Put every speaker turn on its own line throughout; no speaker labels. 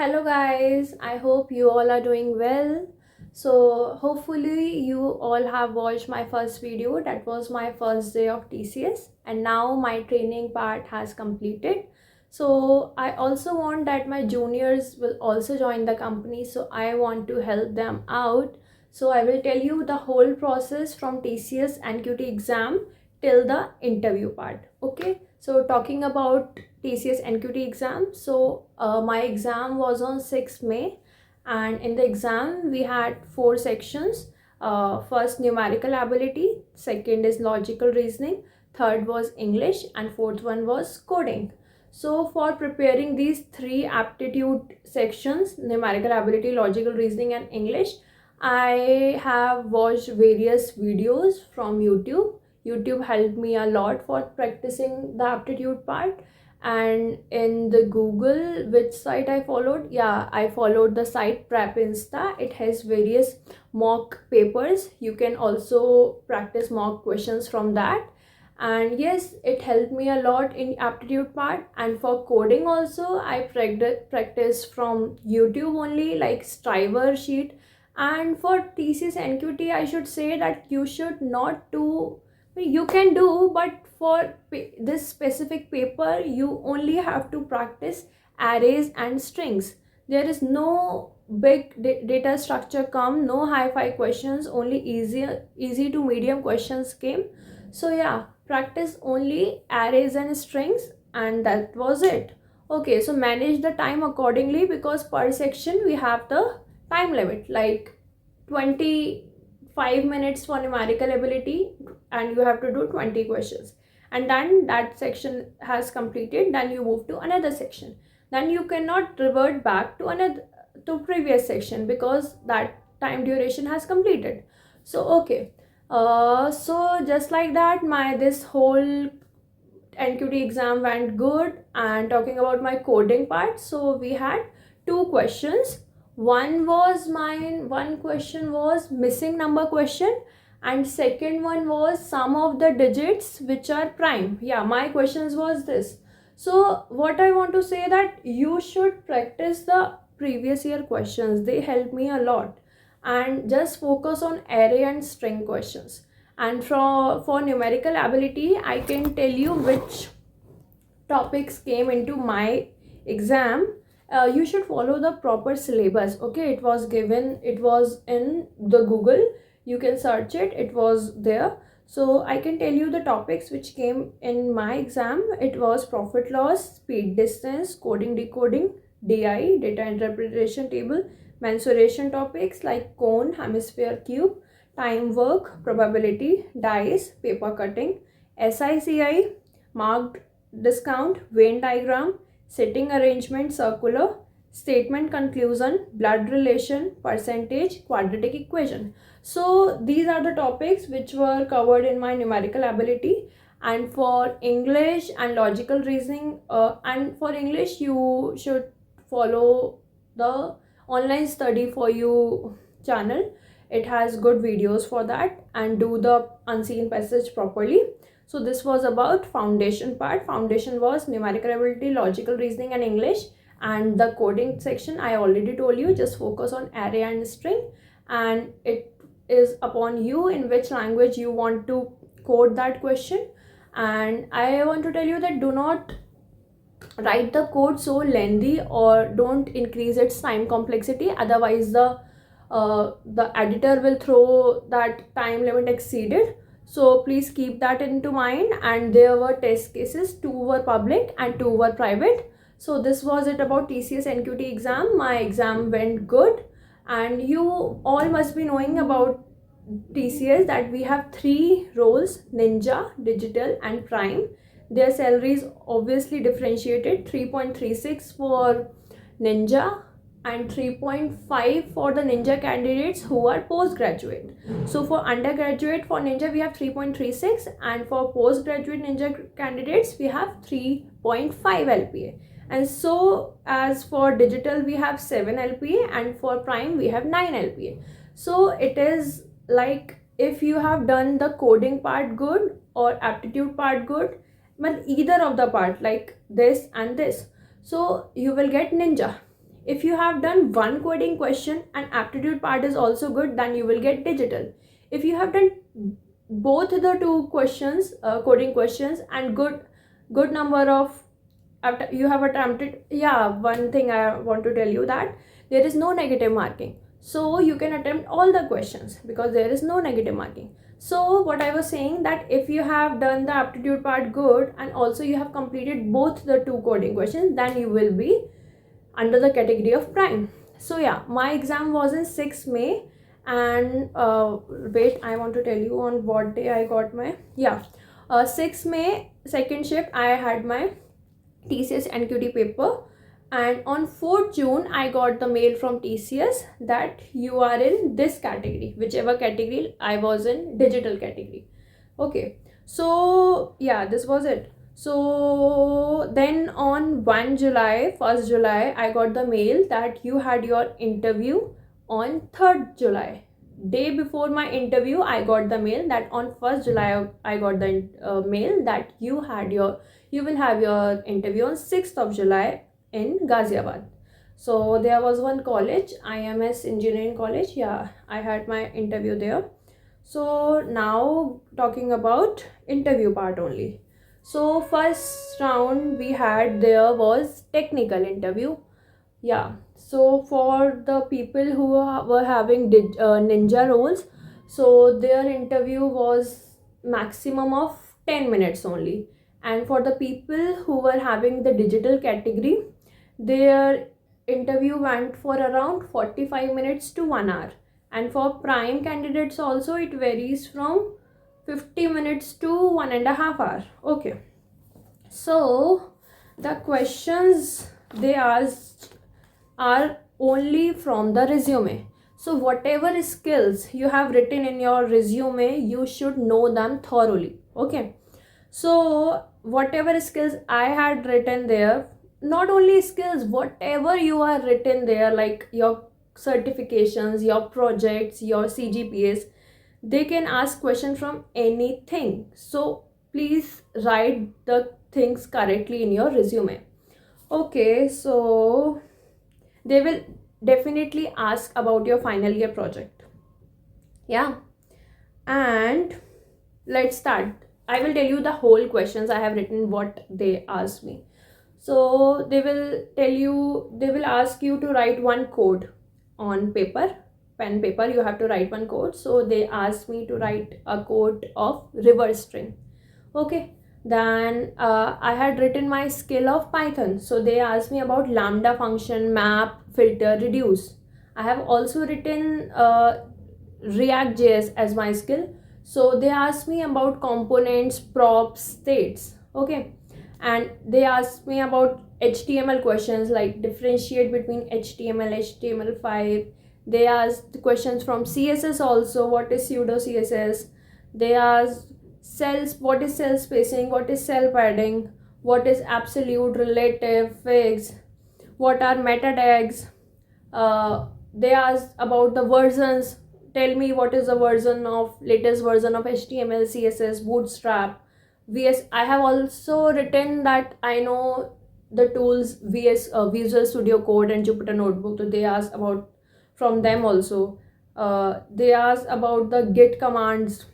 Hello guys, I hope you all are doing well. So hopefully you all have watched my first video. That was my first day of TCS and now my training part has completed. So I also want that my juniors will also join the company, so I want to help them out. So I will tell you the whole process from TCS NQT exam till the interview part. Okay, so talking about TCS NQT exam. So my exam was on 6th May, and in the exam we had 4 sections. First numerical ability, second is logical reasoning, third was English, and fourth one was coding. So for preparing these 3 aptitude sections, numerical ability, logical reasoning and English, I have watched various videos from YouTube. YouTube helped me a lot for practicing the aptitude part. And in the Google, which site I followed? Yeah, I followed the site Prep Insta. It has various mock papers. You can also practice mock questions from that. And yes, it helped me a lot in aptitude part. And for coding also, I practice from YouTube only, like Striver sheet. And for TCS NQT, I should say that you should not do, you can do, but for this specific paper you only have to practice arrays and strings. There is no big data structure come, no hi-fi questions, only easy to medium questions came. So yeah, practice only arrays and strings, and that was it. Okay, so manage the time accordingly, because per section we have the time limit, like 25 minutes for numerical ability, and you have to do 20 questions. And then that section has completed, then you move to another section. Then you cannot revert back to another, to previous section, because that time duration has completed. So okay, so just like that, my this whole NQT exam went good. And talking about my coding part, so we had 2 questions. One was mine, one question was missing number question, and second one was sum of the digits which are prime. Yeah, my questions was this. So what I want to say, that you should practice the previous year questions. They help me a lot. And just focus on array and string questions. And for numerical ability, I can tell you which topics came into my exam. You should follow the proper syllabus. Okay, it was given, it was in the Google, you can search it, it was there. So I can tell you the topics which came in my exam. It was profit loss, speed distance, coding decoding, DI, data interpretation table, mensuration topics like cone, hemisphere, cube, time work, probability, dice, paper cutting, SICI, marked discount, Venn diagram, setting arrangement, circular, statement conclusion, blood relation, percentage, quadratic equation. So these are the topics which were covered in my numerical ability. And for English and logical reasoning, and for English you should follow the online study for you channel. It has good videos for that, and do the unseen passage properly. So this was about foundation part. Foundation was numerical ability, logical reasoning and English. And the coding section, I already told you, just focus on array and string, and it is upon you in which language you want to code that question. And I want to tell you that do not write the code so lengthy, or don't increase its time complexity, otherwise the editor will throw that time limit exceeded. So please keep that into mind. And there were test cases, 2 were public and 2 were private. So this was it about TCS NQT exam. My exam went good, and you all must be knowing about TCS that we have 3 roles: ninja, digital and prime. Their salaries obviously differentiated: 3.36 for ninja and 3.5 for the ninja candidates who are postgraduate. So for undergraduate, for ninja we have 3.36, and for postgraduate ninja candidates we have 3.5 LPA. And so as for digital we have 7 LPA, and for prime we have 9 LPA. So it is like, if you have done the coding part good or aptitude part good, but either of the part like this and this, so you will get ninja. If you have done one coding question and aptitude part is also good, then you will get digital. If you have done both the two questions, coding questions, and good number of after you have attempted, yeah, one thing I want to tell you, that there is no negative marking, so you can attempt all the questions because there is no negative marking. So what I was saying, that if you have done the aptitude part good and also you have completed both the two coding questions, then you will be under the category of prime. So yeah, my exam was in 6 May, and wait, I want to tell you on what day I got my, 6 May second shift I had my TCS NQT paper, and on 4th June I got the mail from TCS that you are in this category, whichever category I was in, digital category. Okay, so yeah, this was it. So then on 1st July I got the mail that you had your interview on 3rd July. Day before my interview I got the mail that on 1st July I got the mail that you will have your interview on 6th of July in Ghaziabad. So there was one college, IMS Engineering College. Yeah, I had my interview there. So now talking about interview part only. So first round we had there was technical interview. Yeah, so for the people who were having ninja roles, so their interview was maximum of 10 minutes only, and for the people who were having the digital category, their interview went for around 45 minutes to 1 hour, and for prime candidates also it varies from 50 minutes to 1.5 hours. Okay, so the questions they asked are only from the resume. So whatever skills you have written in your resume, you should know them thoroughly. Okay, so whatever skills I had written there, not only skills, whatever you are written there, like your certifications, your projects, your CGPAs, they can ask question from anything. So please write the things correctly in your resume. Okay, so they will definitely ask about your final year project. Yeah, and let's start. I will tell you the whole questions I have written, what they asked me. So they will ask you to write one code on paper, pen paper. You have to write one code. So they asked me to write a code of reverse string. Okay, then I had written my skill of Python, so they asked me about lambda function, map, filter, reduce. I have also written React.js as my skill, so they asked me about components, props, states. Okay, and they asked me about HTML questions like differentiate between HTML, HTML5. They asked questions from CSS also, what is pseudo CSS. They asked cells, what is cell spacing, what is cell padding, what is absolute, relative, fixed, what are meta tags. They asked about the versions, tell me what is the latest version of HTML, CSS, bootstrap, VS. I have also written that I know the tools Visual Studio Code and Jupyter Notebook, so they asked about from them also. They asked about the git commands,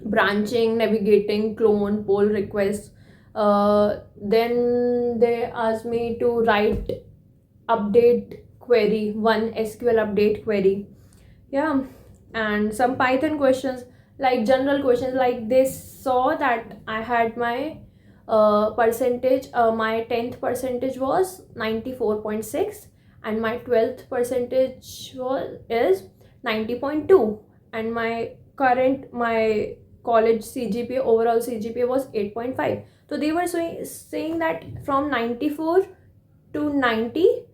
branching, navigating, clone, pull request. Then they asked me to write update query, one SQL update query. Yeah, and some Python questions, like general questions, like they saw that I had my percentage, my 10th percentage was 94.6, and my 12th percentage is 90.2, and my college CGPA, overall CGPA was 8.5. So they were saying that from 94 to 90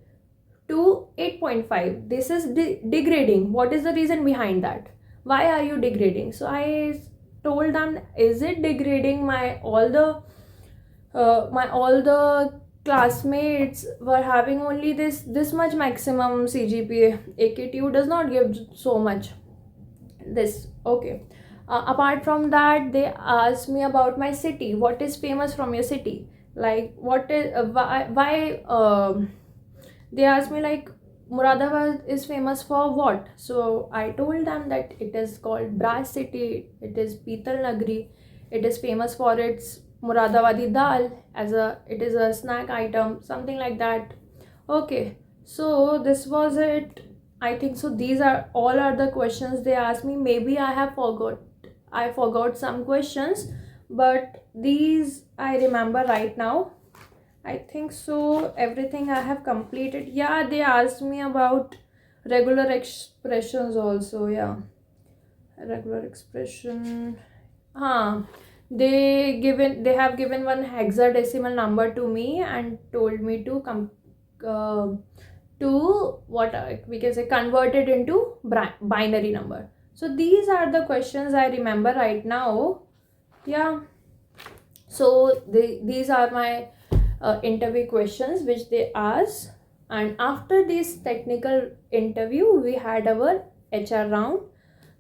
to 8.5, this is degrading. What is the reason behind that? Why are you degrading? So I told them, is it degrading? My all the classmates were having only this much maximum CGPA. AKTU does not give so much this. Okay, apart from that, they asked me about my city. What is famous from your city? Like what is why They asked me like, Muradabad is famous for what? So I told them that it is called Brass City, it is Pital Nagri, it is famous for its Muradabadi dal, as a it is a snack item, something like that. Okay, so this was it. I think so. These are all are the questions they asked me. Maybe I forgot some questions, but these I remember right now. I think so. Everything I have completed. Yeah, they asked me about regular expressions also. Yeah, regular expression. Huh. They have given one hexadecimal number to me and told me to uh, to what we can say convert it into binary number. So these are the questions I remember right now. Yeah. So these are my interview questions which they asked, and after this technical interview we had our HR round.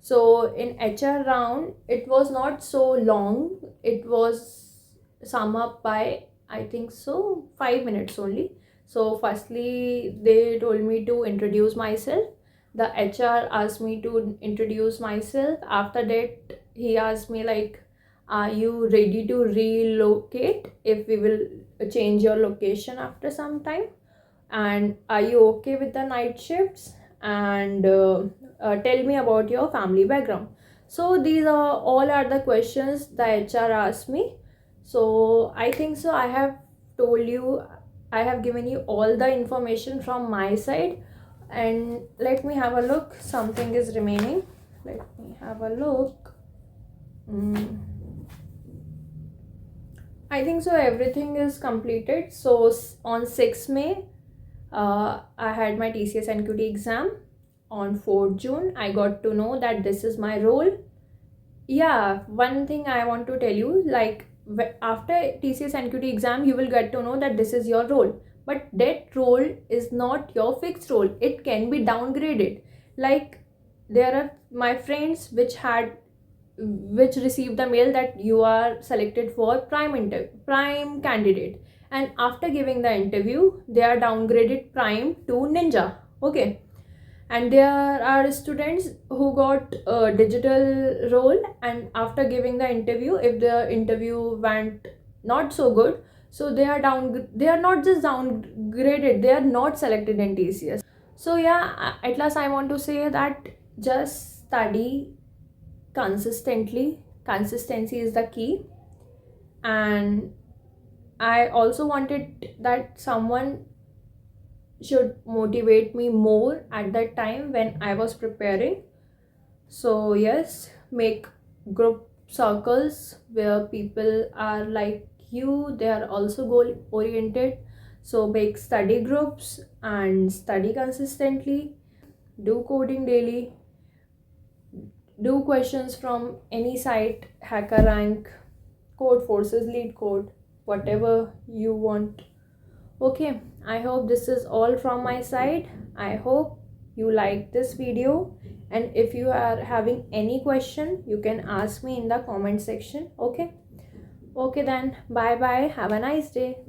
So in HR round it was not so long, it was sum up by I think so 5 minutes only. So firstly they told me to introduce myself, the HR asked me to introduce myself. After that he asked me like, are you ready to relocate if we will change your location after some time, and are you okay with the night shifts, and tell me about your family background. So these are all are the questions the HR asked me. So I think so I have told you, I have given you all the information from my side, and let me have a look, something is remaining. Let me have a look. I think so everything is completed. So on 6th May, I had my TCS NQT exam. On 4th June, I got to know that this is my role. Yeah, one thing I want to tell you, like after TCS NQT exam, you will get to know that this is your role. But that role is not your fixed role. It can be downgraded. Like there are my friends which received the mail that you are selected for prime candidate, and after giving the interview they are downgraded prime to ninja. Okay, and there are students who got a digital role, and after giving the interview, if the interview went not so good, so they are not just downgraded, they are not selected in TCS. So yeah, at last I want to say that just study consistently. Consistency is the key. And I also wanted that someone should motivate me more at that time when I was preparing. So yes, make group circles where people are like you, they are also goal oriented. So make study groups and study consistently, do coding daily, do questions from any site, HackerRank, Code Forces, Lead Code, whatever you want. Okay, I hope this is all from my side. I hope you like this video, and if you are having any question, you can ask me in the comment section. Okay, then bye bye, have a nice day.